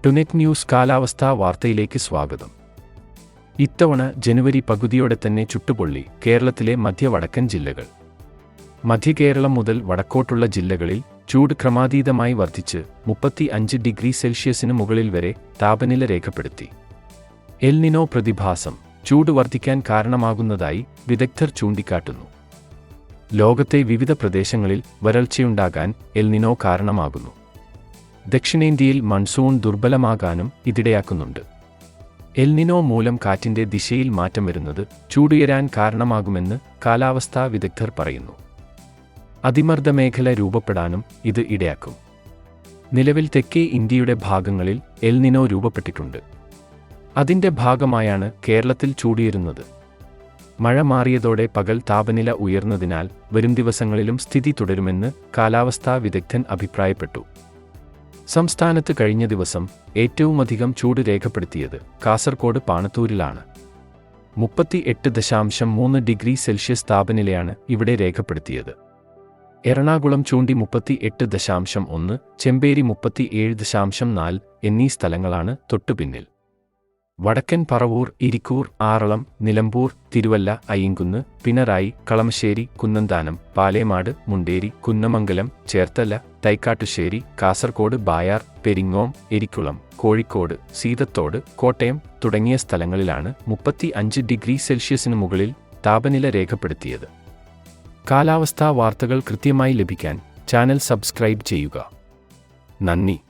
ടുനെറ്റ് news കാലാവസ്ഥാ വാർത്തയിലേക്ക് സ്വാഗതം. ഇത്തവണ ജനുവരി പകുതിയോടെ തന്നെ ചുട്ടുപൊള്ളി കേരളത്തിലെ മധ്യ-വടക്കൻ ജില്ലകൾ. മധ്യകേരളം മുതൽ വടക്കോട്ടുള്ള ജില്ലകളിൽ ചൂട് ക്രമാതീതമായി വർദ്ധിച്ച് 35 ഡിഗ്രി സെൽഷ്യസിന് മുകളിൽ വരെ താപനില രേഖപ്പെടുത്തി. എൽ നിനോ പ്രതിഭാസം ചൂട് വർദ്ധിക്കാൻ കാരണമാകുന്നതായി വിദഗ്ധർ ചൂണ്ടിക്കാട്ടുന്നു. ലോകത്തെ വിവിധ പ്രദേശങ്ങളിൽ വരൾച്ചയുണ്ടാകാൻ എൽ നിനോ കാരണമാകുന്നു. ദക്ഷിണേന്ത്യയിൽ മൺസൂൺ ദുർബലമാകാനും ഇതിടയാക്കുന്നുണ്ട്. എൽ നിനോ മൂലം കാറ്റിന്റെ ദിശയിൽ മാറ്റം വരുന്നത് ചൂടുയരാൻ കാരണമാകുമെന്ന് കാലാവസ്ഥാ വിദഗ്ധർ പറയുന്നു. അതിമർദ്ദമേഖല രൂപപ്പെടാനും ഇത് ഇടയാക്കും. നിലവിൽ തെക്കേ ഇന്ത്യയുടെ ഭാഗങ്ങളിൽ എൽ നിനോ രൂപപ്പെട്ടിട്ടുണ്ട്. അതിന്റെ ഭാഗമായാണ് കേരളത്തിൽ ചൂടുയരുന്നത്. മഴ മാറിയതോടെ പകൽ താപനില ഉയർന്നതിനാൽ വരും ദിവസങ്ങളിലും സ്ഥിതി തുടരുമെന്ന് കാലാവസ്ഥാ വിദഗ്ധൻ അഭിപ്രായപ്പെട്ടു. സംസ്ഥാനത്ത് കഴിഞ്ഞ ദിവസം ഏറ്റവുമധികം ചൂട് രേഖപ്പെടുത്തിയത് കാസർകോട് പാണത്തൂരിലാണ്. 38.3 ഡിഗ്രി സെൽഷ്യസ് താപനിലയാണ് ഇവിടെ രേഖപ്പെടുത്തിയത്. എറണാകുളം ചൂണ്ടി 38.1, ചെമ്പേരി 37.4 എന്നീ സ്ഥലങ്ങളാണ് തൊട്ടുപിന്നിൽ. വടക്കൻ പറവൂർ, ഇരിക്കൂർ, ആറളം, നിലമ്പൂർ, തിരുവല്ല, അയ്യങ്കുന്ന്, പിണറായി, കളമശ്ശേരി, കുന്നന്താനം, പാലേമാട്, മുണ്ടേരി, കുന്നമംഗലം, ചേർത്തല, തൈക്കാട്ടുശ്ശേരി, കാസർകോട്, ബായാർ, പെരിങ്ങോം, എരിക്കുളം, കോഴിക്കോട്, സീതത്തോട്, കോട്ടയം തുടങ്ങിയ സ്ഥലങ്ങളിലാണ് 35 ഡിഗ്രി സെൽഷ്യസിന് മുകളിൽ താപനില രേഖപ്പെടുത്തിയത്. കാലാവസ്ഥാ വാർത്തകൾ കൃത്യമായി ലഭിക്കാൻ ചാനൽ സബ്സ്ക്രൈബ് ചെയ്യുക. നന്ദി.